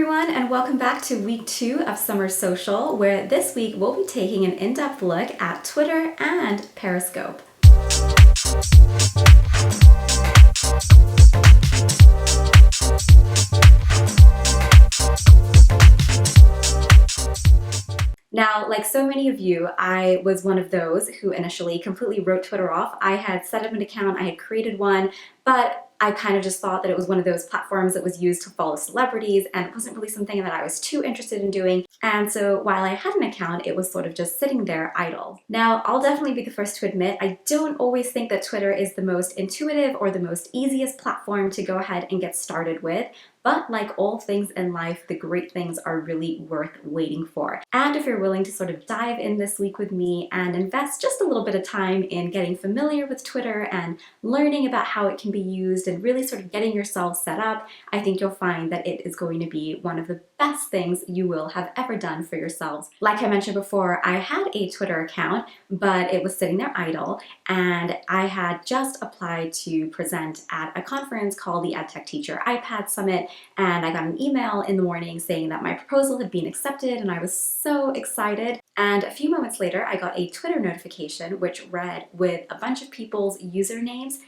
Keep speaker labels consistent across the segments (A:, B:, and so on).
A: everyone, and welcome back to week 2 of Summer Social, where this week we'll be taking an in-depth look at Twitter and Periscope. Now, like so many of you, I was one of those who initially completely wrote Twitter off. I had set up an account, I had created one, but I kind of just thought that it was one of those platforms that was used to follow celebrities, and it wasn't really something that I was too interested in doing. And so while I had an account, it was sort of just sitting there idle. Now, I'll definitely be the first to admit, I don't always think that Twitter is the most intuitive or the most easiest platform to go ahead and get started with. But like all things in life, the great things are really worth waiting for. And if you're willing to sort of dive in this week with me and invest just a little bit of time in getting familiar with Twitter and learning about how it can be used and really sort of getting yourself set up, I think you'll find that it is going to be one of the best things you will have ever done for yourselves. Like I mentioned before, I had a Twitter account, but it was sitting there idle, and I had just applied to present at a conference called the EdTech Teacher iPad Summit, and I got an email in the morning saying that my proposal had been accepted, and I was so excited. And a few moments later, I got a Twitter notification which read with a bunch of people's usernames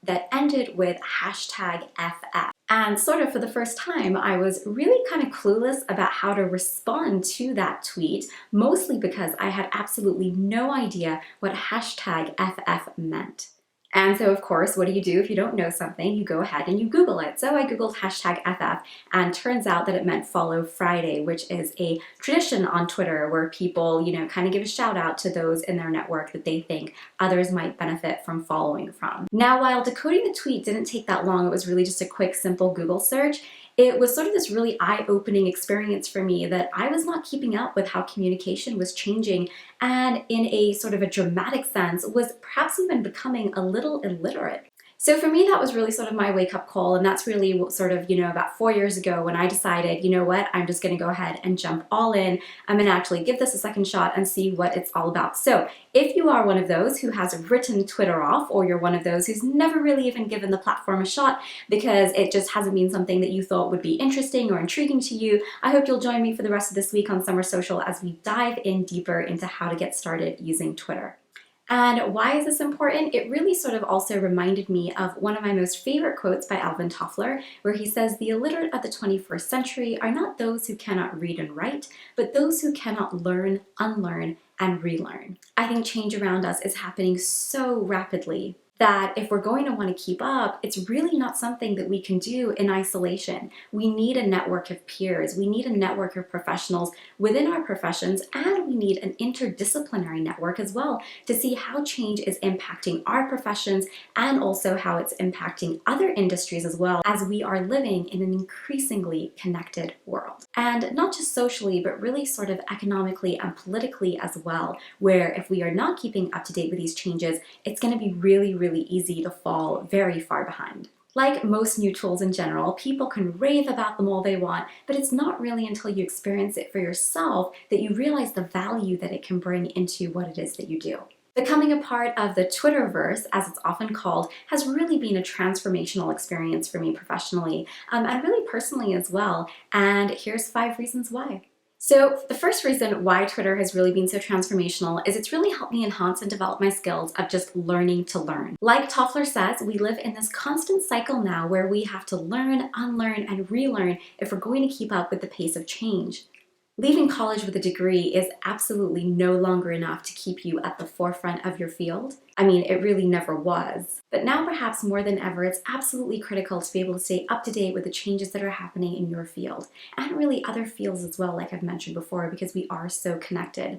A: that ended with #FF. And sort of for the first time, I was really kind of clueless about how to respond to that tweet, mostly because I had absolutely no idea what #FF meant. And so, of course, what do if you don't know something? You go ahead and you Google it. So I Googled #FF, and turns out that it meant Follow Friday, which is a tradition on Twitter where people, kind of give a shout out to those in their network that they think others might benefit from following from. Now, while decoding the tweet didn't take that long, it was really just a quick, simple Google search. It was sort of this really eye-opening experience for me that I was not keeping up with how communication was changing, and in a sort of a dramatic sense was perhaps even becoming a little illiterate. So for me, that was really sort of my wake-up call, and that's really what sort of, about 4 years ago when I decided, you know what, I'm just gonna go ahead and jump all in. I'm gonna actually give this a second shot and see what it's all about. So if you are one of those who has written Twitter off, or you're one of those who's never really even given the platform a shot because it just hasn't been something that you thought would be interesting or intriguing to you, I hope you'll join me for the rest of this week on Summer Social as we dive in deeper into how to get started using Twitter. And why is this important? It really sort of also reminded me of one of my most favorite quotes by Alvin Toffler, where he says, "The illiterate of the 21st century are not those who cannot read and write, but those who cannot learn, unlearn, and relearn." I think change around us is happening so rapidly that if we're going to want to keep up, it's really not something that we can do in isolation. We need a network of peers, we need a network of professionals within our professions, and we need an interdisciplinary network as well to see how change is impacting our professions and also how it's impacting other industries as well, as we are living in an increasingly connected world. And not just socially, but really sort of economically and politically as well, where if we are not keeping up to date with these changes, it's going to be really easy to fall very far behind. Like most new tools in general, people can rave about them all they want, but it's not really until you experience it for yourself that you realize the value that it can bring into what it is that you do. Becoming a part of the Twitterverse, as it's often called, has really been a transformational experience for me professionally, and really personally as well. And here's 5 reasons why. So the first reason why Twitter has really been so transformational is it's really helped me enhance and develop my skills of just learning to learn. Like Toffler says, we live in this constant cycle now where we have to learn, unlearn, and relearn if we're going to keep up with the pace of change. Leaving college with a degree is absolutely no longer enough to keep you at the forefront of your field. I mean, it really never was. But now perhaps more than ever, it's absolutely critical to be able to stay up to date with the changes that are happening in your field, and really other fields as well, like I've mentioned before, because we are so connected.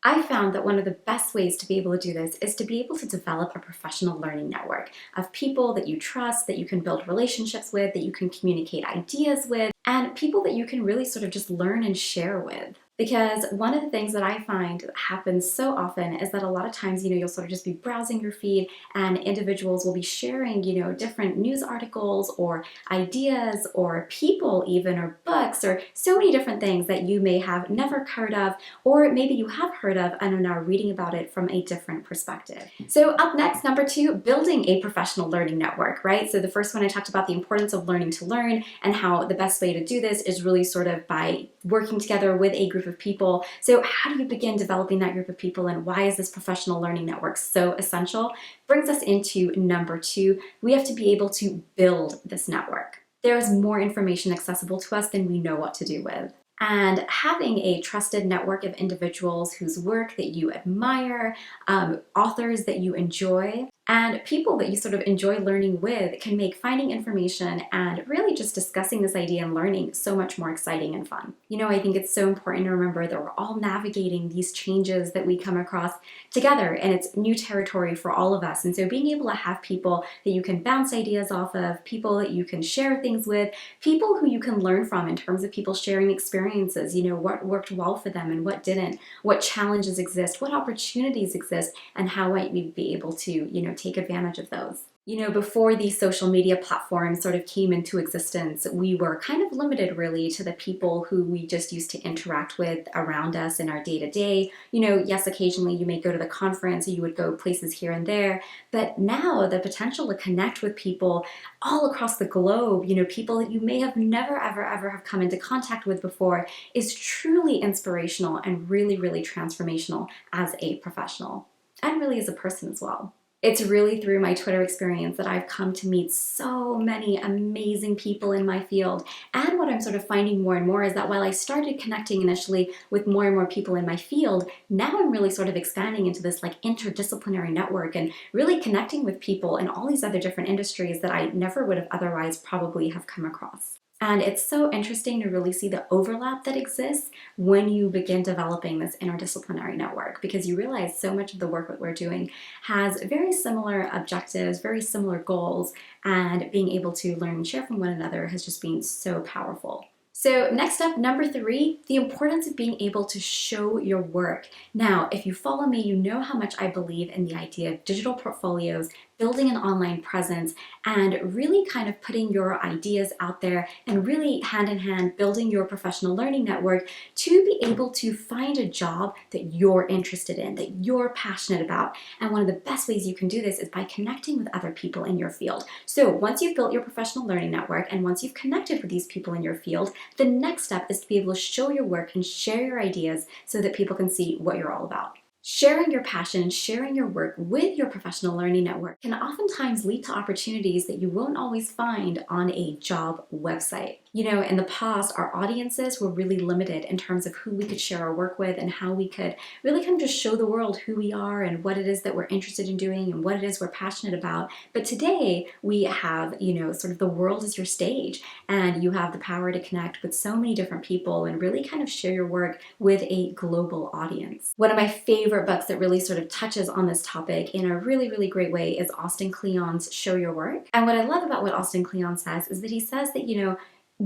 A: I found that one of the best ways to be able to do this is to be able to develop a professional learning network of people that you trust, that you can build relationships with, that you can communicate ideas with, and people that you can really sort of just learn and share with. Because one of the things that I find happens so often is that a lot of times, you'll sort of just be browsing your feed and individuals will be sharing, different news articles or ideas or people even or books or so many different things that you may have never heard of, or maybe you have heard of and are now reading about it from a different perspective. So up next, number 2, building a professional learning network, right? So the first one I talked about the importance of learning to learn and how the best way to do this is really sort of by working together with a group of people. So how do you begin developing that group of people, and why is this professional learning network so essential? Brings us into number 2. We have to be able to build this network. There is more information accessible to us than we know what to do with. And having a trusted network of individuals whose work that you admire, authors that you enjoy, and people that you sort of enjoy learning with can make finding information and really just discussing this idea and learning so much more exciting and fun. I think it's so important to remember that we're all navigating these changes that we come across together, and it's new territory for all of us. And so being able to have people that you can bounce ideas off of, people that you can share things with, people who you can learn from in terms of people sharing experiences, what worked well for them and what didn't, what challenges exist, what opportunities exist, and how might we be able to, take advantage of those. Before these social media platforms sort of came into existence, we were kind of limited really to the people who we just used to interact with around us in our day-to-day. Yes, occasionally you may go to the conference or you would go places here and there, but now the potential to connect with people all across the globe, people that you may have never, ever have come into contact with before, is truly inspirational and really, really transformational as a professional and really as a person as well. It's really through my Twitter experience that I've come to meet so many amazing people in my field. And what I'm sort of finding more and more is that while I started connecting initially with more and more people in my field, now I'm really sort of expanding into this like interdisciplinary network and really connecting with people in all these other different industries that I never would have otherwise probably have come across. And it's so interesting to really see the overlap that exists when you begin developing this interdisciplinary network, because you realize so much of the work that we're doing has very similar objectives, very similar goals, and being able to learn and share from one another has just been so powerful. So next up, number 3, the importance of being able to show your work. Now, if you follow me, you know how much I believe in the idea of digital portfolios, building an online presence, and really kind of putting your ideas out there and really hand in hand building your professional learning network to be able to find a job that you're interested in, that you're passionate about. And one of the best ways you can do this is by connecting with other people in your field. So once you've built your professional learning network and once you've connected with these people in your field, the next step is to be able to show your work and share your ideas so that people can see what you're all about. Sharing your passion, sharing your work with your professional learning network can oftentimes lead to opportunities that you won't always find on a job website. In the past, our audiences were really limited in terms of who we could share our work with and how we could really kind of just show the world who we are and what it is that we're interested in doing and what it is we're passionate about. But today we have, sort of the world is your stage, and you have the power to connect with so many different people and really kind of share your work with a global audience. One of my favorite books that really sort of touches on this topic in a really, really great way is Austin Kleon's Show Your Work. And what I love about what Austin Kleon says is that he says that,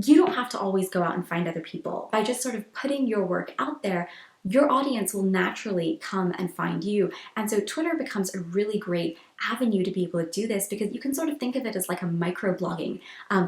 A: you don't have to always go out and find other people. By just sort of putting your work out there, your audience will naturally come and find you. And so Twitter becomes a really great avenue to be able to do this, because you can sort of think of it as like a micro-blogging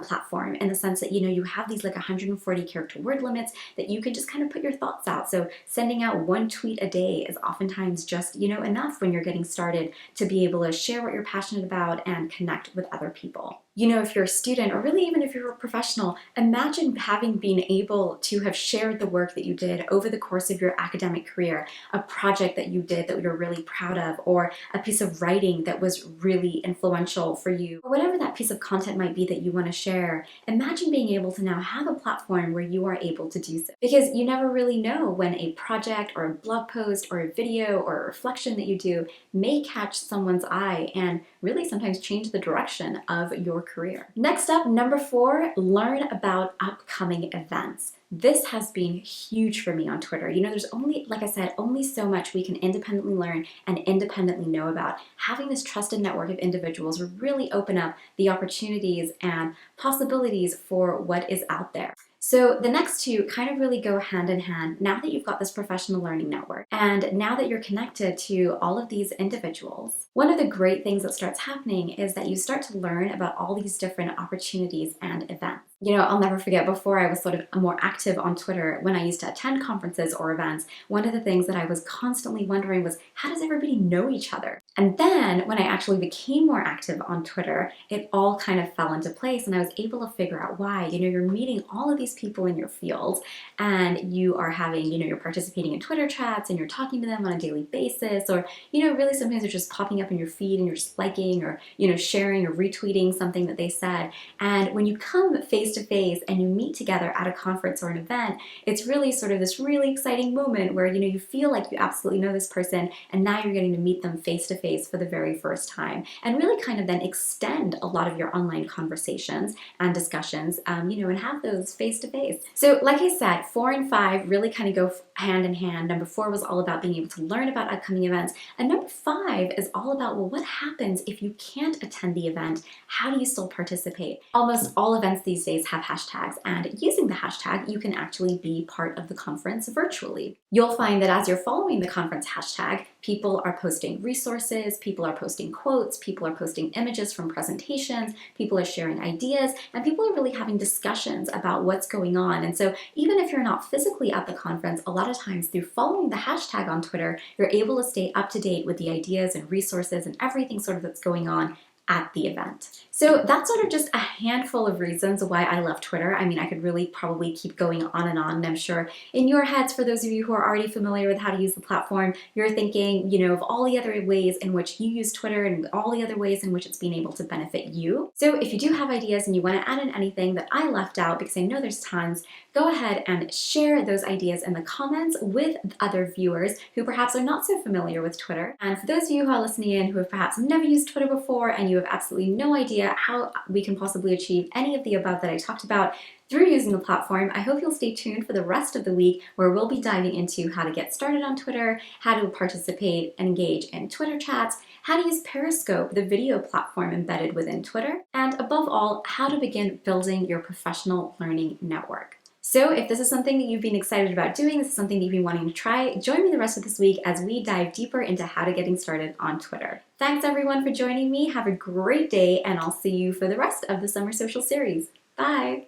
A: platform, in the sense that, you have these like 140 character word limits that you can just kind of put your thoughts out. So sending out one tweet a day is oftentimes just, enough when you're getting started to be able to share what you're passionate about and connect with other people. If you're a student, or really even if you're a professional, imagine having been able to have shared the work that you did over the course of your academic career, a project that you did that you're really proud of, or a piece of writing that was really influential for you, or whatever that piece of content might be that you want to share. Imagine being able to now have a platform where you are able to do so, because you never really know when a project or a blog post or a video or a reflection that you do may catch someone's eye and really sometimes change the direction of your career. Next up, number 4, learn about upcoming events. This has been huge for me on Twitter. You know, there's only, like I said, only so much we can independently learn and independently know about. Having this trusted network of individuals will really open up the opportunities and possibilities for what is out there. So the next two kind of really go hand in hand now that you've got this professional learning network and now that you're connected to all of these individuals. One of the great things that starts happening is that you start to learn about all these different opportunities and events. You know, I'll never forget, before I was sort of more active on Twitter, when I used to attend conferences or events, one of the things that I was constantly wondering was, how does everybody know each other? And then when I actually became more active on Twitter, it all kind of fell into place and I was able to figure out why. You know, you're meeting all of these people in your field and you are having, you know, you're participating in Twitter chats and you're talking to them on a daily basis, or, you know, really sometimes they're just popping up in your feed and you're just liking or, you know, sharing or retweeting something that they said. And when you come face to face and you meet together at a conference or an event, it's really sort of this really exciting moment where, you know, you feel like you absolutely know this person and now you're getting to meet them face to face for the very first time and really kind of then extend a lot of your online conversations and discussions, you know, and have those face to face. So like I said, 4 and 5 really kind of go hand in hand. Number 4 was all about being able to learn about upcoming events. And number 5 is all about, well, what happens if you can't attend the event? How do you still participate? Almost all events these days have hashtags, and using the hashtag, you can actually be part of the conference virtually. You'll find that as you're following the conference hashtag, people are posting resources, people are posting quotes, people are posting images from presentations, people are sharing ideas, and people are really having discussions about what's going on. And so even if you're not physically at the conference, a lot of times through following the hashtag on Twitter, you're able to stay up to date with the ideas and resources and everything sort of that's going on at the event. So that's sort of just a handful of reasons why I love Twitter. I mean, I could really probably keep going on, and I'm sure in your heads, for those of you who are already familiar with how to use the platform, you're thinking, you know, of all the other ways in which you use Twitter and all the other ways in which it's been able to benefit you. So if you do have ideas and you want to add in anything that I left out, because I know there's tons, go ahead and share those ideas in the comments with other viewers who perhaps are not so familiar with Twitter. And for those of you who are listening in who have perhaps never used Twitter before and you have absolutely no idea how we can possibly achieve any of the above that I talked about through using the platform, I hope you'll stay tuned for the rest of the week where we'll be diving into how to get started on Twitter, how to participate and engage in Twitter chats, how to use Periscope, the video platform embedded within Twitter, and above all, how to begin building your professional learning network. So if this is something that you've been excited about doing, this is something that you've been wanting to try, join me the rest of this week as we dive deeper into how to getting started on Twitter. Thanks everyone for joining me. Have a great day, and I'll see you for the rest of the Summer Social Series. Bye!